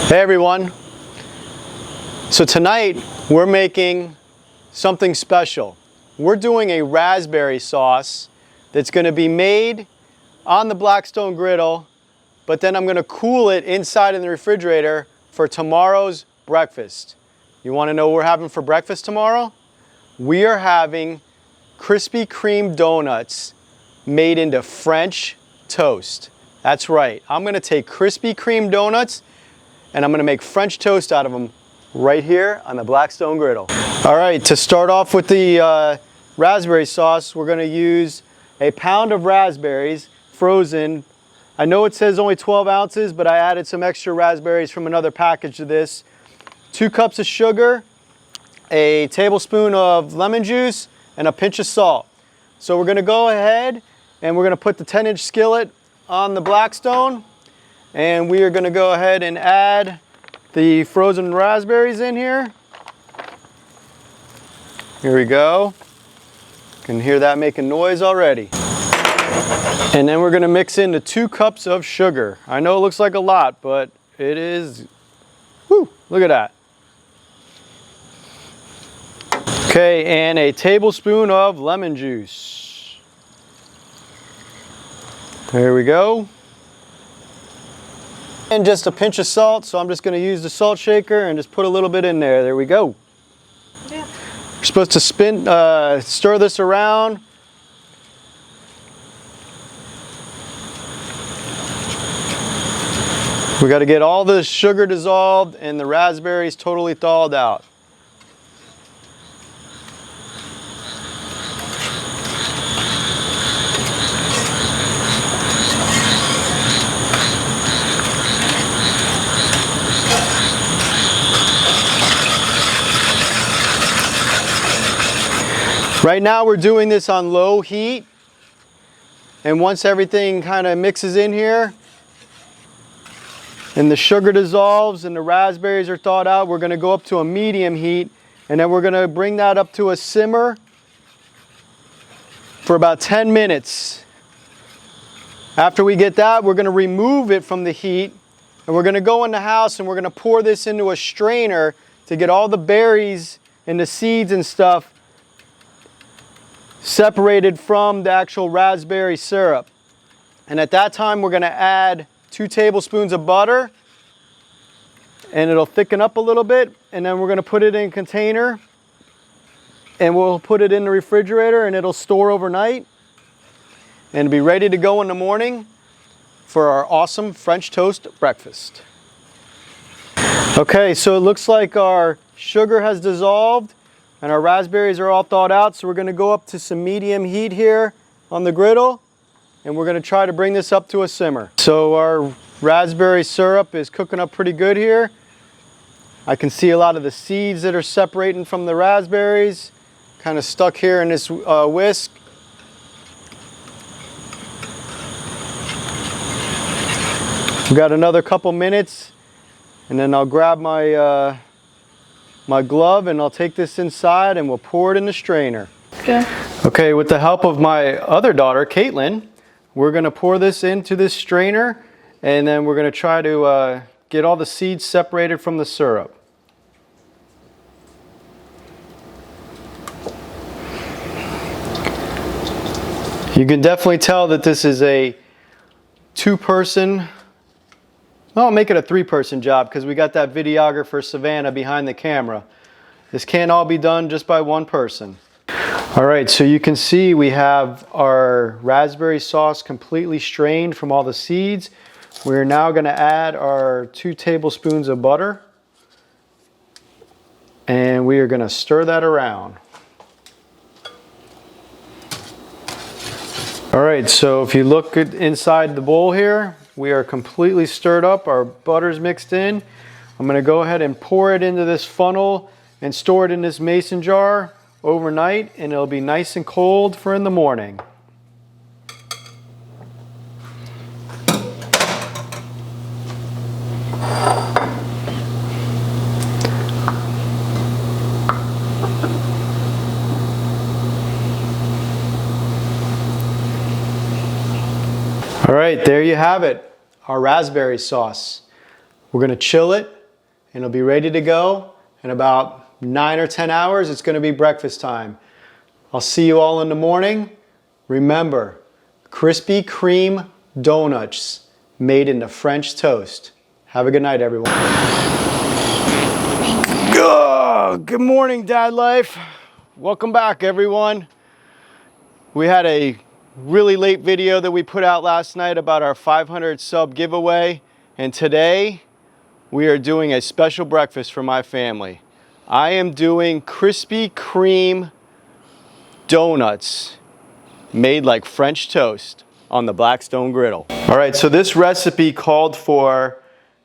Hey everyone. So tonight we're making something special. We're doing a raspberry sauce that's going to be made on the Blackstone griddle, but then I'm going to cool it inside in the refrigerator for tomorrow's breakfast. You want to know what we're having for breakfast tomorrow? We are having Krispy Kreme Doughnut made into French toast. That's right. I'm going to take Krispy Kreme Doughnuts and I'm going to make French toast out of them right here on the Blackstone griddle. All right, to start off with the raspberry sauce, we're going to use a pound of raspberries frozen. I know it says only 12 ounces, but I added some extra raspberries from another package to this. 2 cups of sugar, a tablespoon of lemon juice, and a pinch of salt. So we're going to go ahead and we're going to put the 10-inch skillet on the Blackstone, and we are going to go ahead and add the frozen raspberries in here. Here we go. You can hear that making noise already. And then we're going to mix in the 2 cups of sugar. I know it looks like a lot, but it is, whoo, look at that. Okay, and a tablespoon of lemon juice. There we go. And just a pinch of salt, so I'm just going to use the salt shaker and just put a little bit in there. There we go. Yeah. We're supposed to stir this around. We got to get all the sugar dissolved and the raspberries totally thawed out. Right now we're doing this on low heat, and once everything kind of mixes in here and the sugar dissolves and the raspberries are thawed out, we're going to go up to a medium heat, and then we're going to bring that up to a simmer for about 10 minutes. After we get that, we're going to remove it from the heat, and we're going to go in the house and we're going to pour this into a strainer to get all the berries and the seeds and stuff separated from the actual raspberry syrup. And at that time we're going to add 2 tablespoons of butter, and it'll thicken up a little bit, and then we're going to put it in a container and we'll put it in the refrigerator, and it'll store overnight and be ready to go in the morning for our awesome French toast breakfast. Okay, so it looks like our sugar has dissolved and our raspberries are all thawed out, so we're going to go up to some medium heat here on the griddle, and we're going to try to bring this up to a simmer. So our raspberry syrup is cooking up pretty good here. I can see a lot of the seeds that are separating from the raspberries, kind of stuck here in this whisk. We've got another couple minutes, and then I'll grab my my glove and I'll take this inside and we'll pour it in the strainer. Okay. Okay, with the help of my other daughter, Caitlin, we're going to pour this into this strainer, and then we're going to try to get all the seeds separated from the syrup. You can definitely tell that this is a 2-person, well, I'll make it a 3-person job because we got that videographer Savannah behind the camera. This can't all be done just by 1 person. All right, so you can see we have our raspberry sauce completely strained from all the seeds. We're now going to add our 2 tablespoons of butter, and we are going to stir that around. All right, so if you look inside the bowl here, we are completely stirred up. Our butter's mixed in. I'm going to go ahead and pour it into this funnel and store it in this mason jar overnight, and it'll be nice and cold for in the morning. All right, there you have it, our raspberry sauce. We're going to chill it and it'll be ready to go. In about 9 or 10 hours, it's going to be breakfast time. I'll see you all in the morning. Remember, Krispy Kreme Doughnut made into French toast. Have a good night, everyone. Good morning, Dad Life. Welcome back, everyone. We had a really late video that we put out last night about our 500 sub giveaway, and today we are doing a special breakfast for my family. I am doing Krispy Kreme Doughnut made like French toast on the Blackstone griddle. All right, so this recipe called for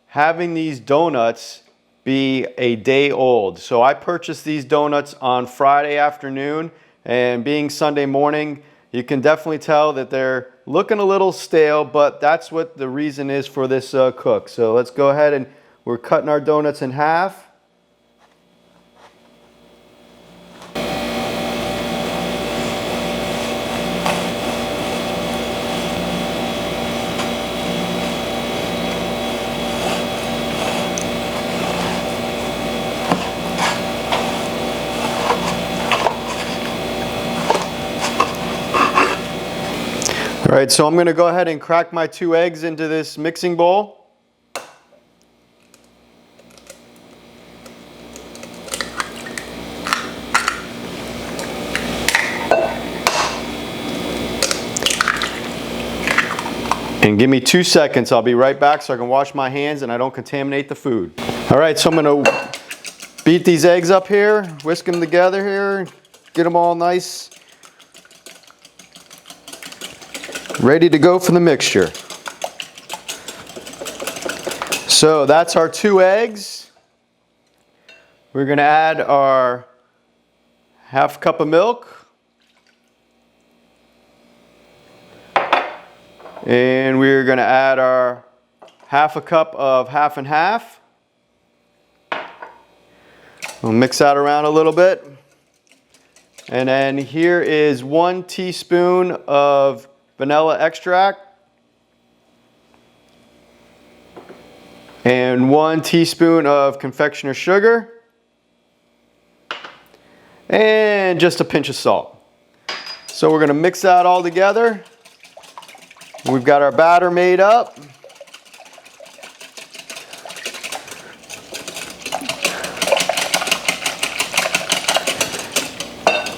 having these donuts be a day old. So I purchased these donuts on Friday afternoon, and being Sunday morning, you can definitely tell that they're looking a little stale, but that's what the reason is for this cook. So let's go ahead, and we're cutting our donuts in half. All right, so I'm going to go ahead and crack my 2 eggs into this mixing bowl. And give me 2 seconds. I'll be right back so I can wash my hands and I don't contaminate the food. All right, so I'm going to beat these eggs up here, whisk them together here, get them all nice, ready to go for the mixture. So that's our 2 eggs. We're going to add our half cup of milk. And we're going to add our half a cup of half and half. We'll mix that around a little bit. And then here is 1 teaspoon of vanilla extract and 1 teaspoon of confectioner sugar and just a pinch of salt. So we're going to mix that all together. We've got our batter made up.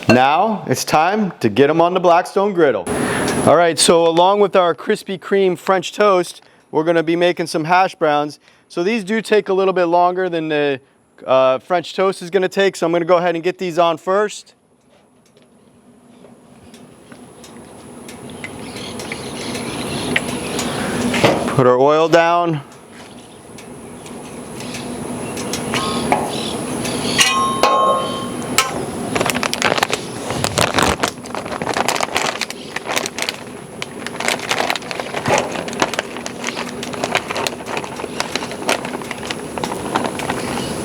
Now it's time to get them on the Blackstone griddle. All right, so along with our Krispy Kreme French toast, we're going to be making some hash browns. So these do take a little bit longer than the French toast is going to take, so I'm going to go ahead and get these on first. Put our oil down.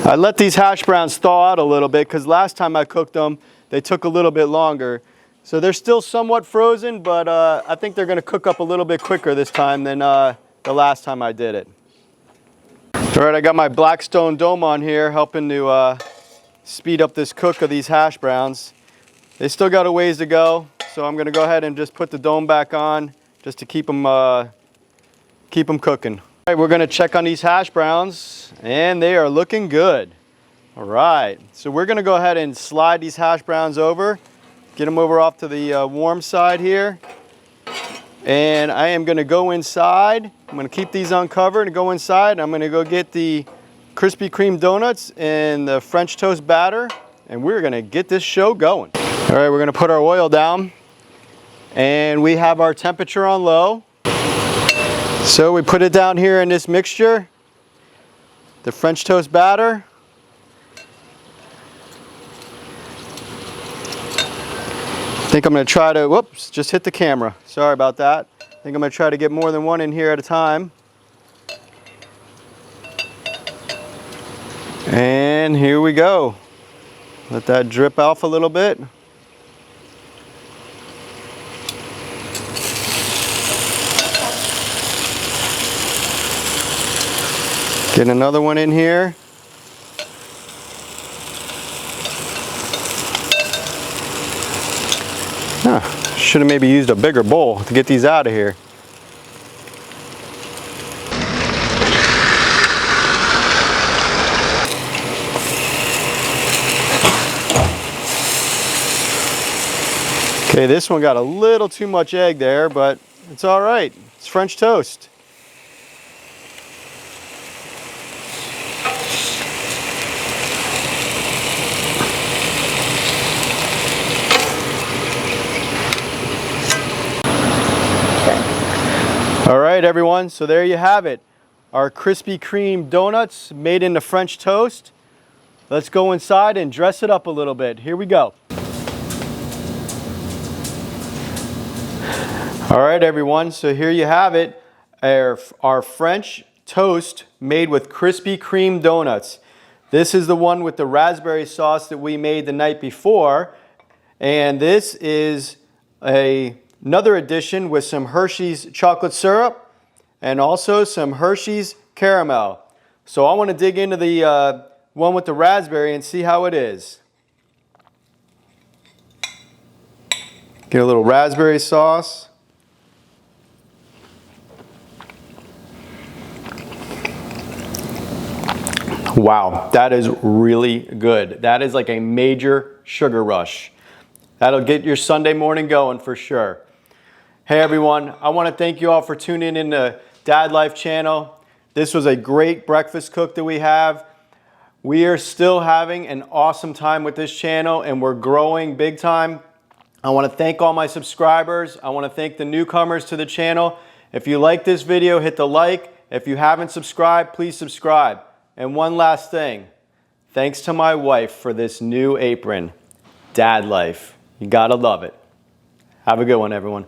I let these hash browns thaw out a little bit because last time I cooked them, they took a little bit longer. So they're still somewhat frozen, but I think they're going to cook up a little bit quicker this time than the last time I did it. All right, I got my Blackstone dome on here helping to speed up this cook of these hash browns. They still got a ways to go, so I'm going to go ahead and just put the dome back on just to keep them cooking. All right, we're going to check on these hash browns, and they are looking good. All right, so we're going to go ahead and slide these hash browns over, get them over off to the warm side here. And I am going to go inside. I'm going to keep these uncovered and go inside. I'm going to go get the Krispy Kreme donuts and the French toast batter, and we're going to get this show going. All right, we're going to put our oil down, and we have our temperature on low. So we put it down here in this mixture, the French toast batter. I think I'm going to try to, whoops, just hit the camera. Sorry about that. I think I'm going to try to get more than one in here at a time. And here we go. Let that drip off a little bit. Get another one in here. Should have maybe used a bigger bowl to get these out of here. Okay, this one got a little too much egg there, but it's all right. It's French toast. All right, everyone, so there you have it. Our Krispy Kreme donuts made into French toast. Let's go inside and dress it up a little bit. Here we go. All right, everyone, so here you have it. Our French toast made with Krispy Kreme donuts. This is the one with the raspberry sauce that we made the night before. And this is another addition with some Hershey's chocolate syrup and also some Hershey's caramel. So I want to dig into the one with the raspberry and see how it is. Get a little raspberry sauce. Wow, that is really good. That is like a major sugar rush. That'll get your Sunday morning going for sure. Hey everyone, I want to thank you all for tuning in to Dad Life channel. This was a great breakfast cook that we have. We are still having an awesome time with this channel and we're growing big time. I want to thank all my subscribers. I want to thank the newcomers to the channel. If you like this video, hit the like. If you haven't subscribed, please subscribe. And one last thing, thanks to my wife for this new apron, Dad Life. You gotta love it. Have a good one, everyone.